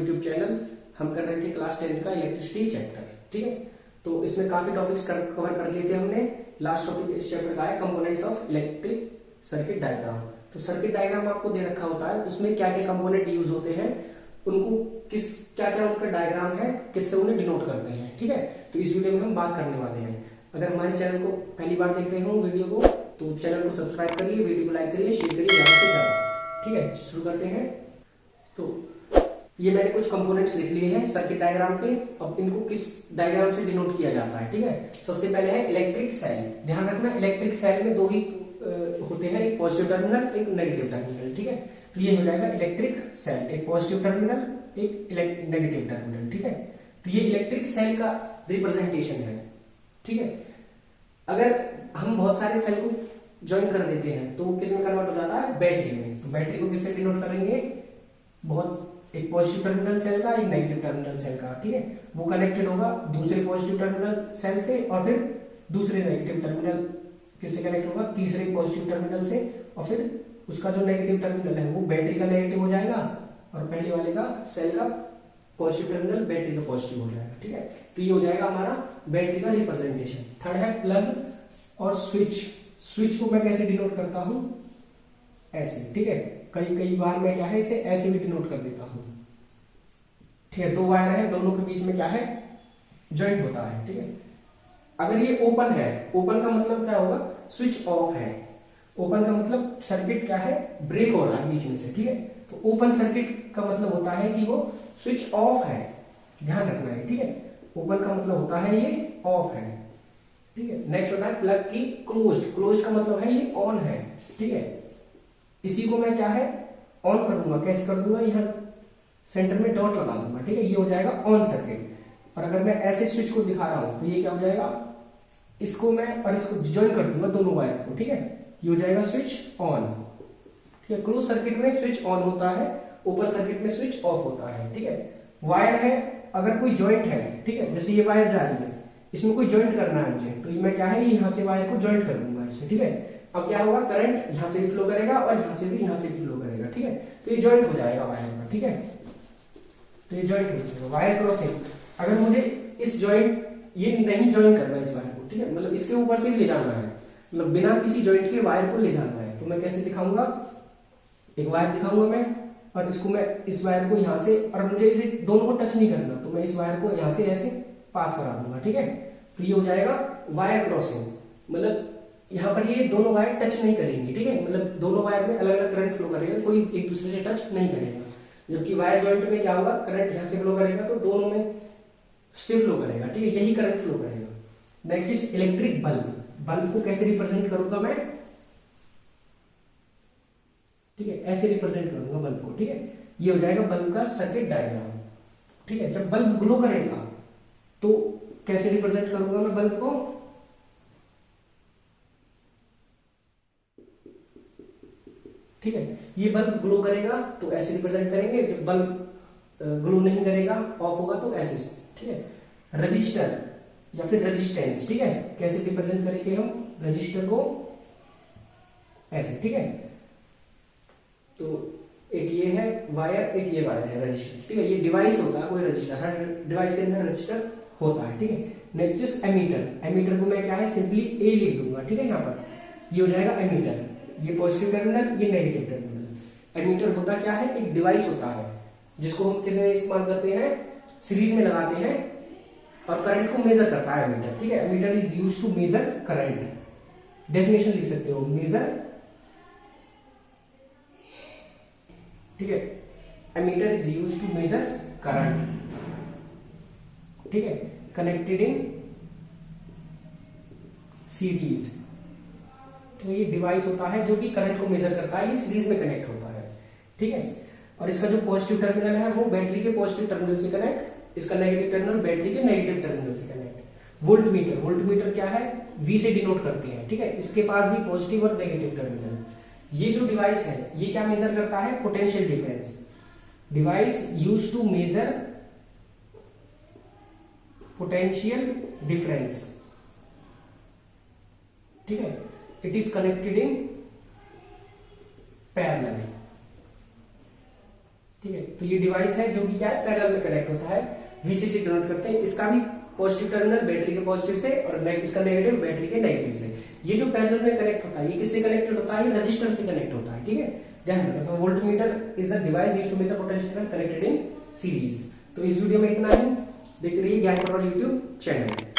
YouTube channel. हम कर रहे थे क्लास 10th का इलेक्ट्रिसिटी चैप्टर। ठीक है, तो इसमें काफी टॉपिक्स कवर कर लिए थे हमने। लास्ट टॉपिक इस चैप्टर का है components of electric circuit diagram. तो सर्किट डायग्राम आपको दे रखा होता है, उसमें क्या क्या कंपोनेंट यूज होते हैं, उनको क्या क्या उनका डायग्राम है, किससे उन्हें डिनोट करते हैं। ठीक है, तो इस वीडियो में हम बात करने वाले हैं। अगर हमारे चैनल को पहली बार देख रहे हो वीडियो को, तो चैनल को सब्सक्राइब करिए, वीडियो को लाइक करिए, शेयर करिए ज्यादा से ज्यादा। ठीक है, शुरू करते हैं। तो ये मैंने कुछ कंपोनेंट्स लिख लिए हैं सर्किट डायग्राम के। अब इनको किस डायग्राम से डिनोट किया जाता है। ठीक है, सबसे पहले है इलेक्ट्रिक सेल। ध्यान रखना, इलेक्ट्रिक सेल में दो ही होते हैं, एक पॉजिटिव टर्मिनल, एक नेगेटिव टर्मिनल। ठीक है, तो ये हो जाएगा इलेक्ट्रिक सेल, एक पॉजिटिव टर्मिनल, एक नेगेटिव टर्मिनल। ठीक है, तो ये इलेक्ट्रिक सेल का रिप्रेजेंटेशन है। ठीक है, अगर हम बहुत सारे सेल को ज्वाइन कर देते हैं तो किस में कन्वर्ट हो जाता है, बैटरी में। तो बैटरी को किससे डिनोट करेंगे, एक पॉजिटिव टर्मिनल सेल का, एक नेगेटिव टर्मिनल सेल का। ठीक है, वो कनेक्टेड होगा दूसरे पॉजिटिव टर्मिनल सेल से, और फिर दूसरे नेगेटिव टर्मिनल किससे कनेक्ट होगा, तीसरे पॉजिटिव टर्मिनल से, और फिर उसका जो नेगेटिव टर्मिनल है वो बैटरी का नेगेटिव हो जाएगा, और पहले वाले का सेल का पॉजिटिव टर्मिनल बैटरी का पॉजिटिव हो जाएगा। ठीक है, तो ये हो जाएगा हमारा बैटरी का रिप्रेजेंटेशन। थर्ड है प्लग और स्विच। स्विच को मैं कैसे डिनोट करता हूं, ऐसे। ठीक है, कई बार मैं क्या है इसे ऐसे भी डिनोट कर देता हूं। ठीक है, दो वायर है, दोनों के बीच में क्या है, ज्वाइंट होता है। ठीक है, अगर ये ओपन है, ओपन का मतलब क्या होगा, स्विच ऑफ है। ओपन का मतलब सर्किट क्या है, ब्रेक हो रहा है बीच में से। ठीक है, तो ओपन सर्किट का मतलब होता है कि वो स्विच ऑफ है, ध्यान रखना है। ठीक है, ओपन का मतलब होता है ये ऑफ है। ठीक है, नेक्स्ट होता है प्लग की क्लोज्ड। क्लोज्ड का मतलब है ये ऑन है। ठीक है, इसी को मैं क्या है ऑन कर दूंगा। कैसे कर दूंगा, यहां सेंटर में डॉट लगा दूंगा। ठीक है, ये हो जाएगा ऑन सर्किट। और अगर मैं ऐसे स्विच को दिखा रहा हूं तो ये क्या हो जाएगा, इसको मैं और इसको ज्वाइन कर दूंगा दोनों वायर को। ठीक है, ये हो जाएगा स्विच ऑन। ठीक है, क्लोज सर्किट में स्विच ऑन होता है, ओपन सर्किट में स्विच ऑफ होता है। ठीक है, वायर है, अगर कोई ज्वाइंट है, ठीक है, जैसे ये वायर जा रही है, इसमें कोई ज्वाइंट करना है मुझे, तो मैं क्या है यहां से वायर को ज्वाइंट कर दूंगा इससे। ठीक है, अब क्या होगा, करंट यहां से भी फ्लो करेगा और यहां से भी फ्लो करेगा। ठीक है, तो ये ज्वाइंट हो जाएगा वायर का। ठीक है, तो ये ज्वाइंट हो जाएगा वायर क्रॉसिंग। अगर मुझे इस ज्वाइंट ये नहीं ज्वाइन करना है इस वायर को, ठीक है, मतलब इसके ऊपर से ले जाना है, मतलब बिना किसी ज्वाइंट के वायर को ले जाना है, तो मैं कैसे दिखाऊंगा, एक वायर दिखाऊंगा मैं, और इसको मैं इस वायर को यहां से, और मुझे इसे दोनों को टच नहीं करना, तो मैं इस वायर को यहां से ऐसे पास करा दूंगा। ठीक है, तो ये हो जाएगा वायर क्रॉसिंग, मतलब यहाँ पर ये दोनों वायर टच नहीं करेंगी। ठीक है, मतलब दोनों वायर में अलग अलग करंट फ्लो करेगा, कोई एक दूसरे से टच नहीं करेगा। जबकि वायर जॉइंट में क्या होगा, करंट यहाँ से फ्लो करेगा तो दोनों में से फ्लो करेगा। ठीक है, यही करंट फ्लो करेगा। Next is electric bulb. Bulb को कैसे रिप्रेजेंट करूंगा मैं, ठीक है, ऐसे रिप्रेजेंट करूंगा बल्ब को। ठीक है, ये हो जाएगा बल्ब का सर्किट डायग्राम। ठीक है, जब बल्ब ग्लो करेगा तो कैसे रिप्रेजेंट करूंगा मैं बल्ब को, ठीक है, ये बल्ब ग्लो करेगा तो ऐसे रिप्रेजेंट करेंगे, जब बल्ब ग्लो नहीं करेगा, ऑफ होगा, तो ऐसे। ठीक है, रजिस्टर या फिर रेजिस्टेंस। ठीक है, कैसे रिप्रेजेंट करेंगे हम रजिस्टर को, ऐसे। ठीक है, तो एक ये है वायर, एक ये वायर है रजिस्टर। ठीक है, ये डिवाइस होता है, कोई रजिस्टर, हर डिवाइस के अंदर रजिस्टर होता है। ठीक है, नेक्स्ट इज एमीटर। एमीटर को मैं क्या है सिंपली ए लिख दूंगा। ठीक है, यहाँ पर ये हो जाएगा एमीटर, ये पॉजिटिव टर्मिनल, ये नेगेटिव टर्मिनल। एमीटर होता क्या है, एक डिवाइस होता है जिसको हम किस में इस्तेमाल करते हैं, सीरीज में लगाते हैं, और करंट को मेजर करता है एमीटर। ठीक है, ammeter is used to measure current. Definition लिख सकते हो, मेजर, ठीक है, ammeter is used to measure current. ठीक है, कनेक्टेड इन सीरीज। तो ये डिवाइस होता है जो कि करंट को मेजर करता है, ये सीरीज में कनेक्ट होता है। ठीक है, और इसका जो पॉजिटिव टर्मिनल है वो बैटरी के पॉजिटिव टर्मिनल से कनेक्ट, इसका नेगेटिव टर्मिनल बैटरी के नेगेटिव टर्मिनल से connect. Volt meter, volt meter क्या है, V से डिनोट करते हैं। ठीक है, इसके पास भी पॉजिटिव और नेगेटिव टर्मिनल। ये जो डिवाइस है ये क्या मेजर करता है, potential difference. Device use to measure potential difference. ठीक है, it is connected in parallel. ठीक है, तो तो ये डिवाइस है जो कि क्या है, पैरेलल में कनेक्ट होता है, VCC से डिनोट करते हैं। इसका भी पॉजिटिव टर्मिनल बैटरी के पॉजिटिव से और इसका नेगेटिव बैटरी के नेगेटिव से। ये जो पैरेलल में कनेक्ट होता है ये किससे कनेक्टेड होता है, ये रजिस्टर से कनेक्ट होता है, ठीक है। ध्यान रखना, voltmeter is the device used to measure potential connected in series. तो इस वीडियो में इतना ही, देखते रहिए ज्ञान कॉर्नर यूट्यूब चैनल।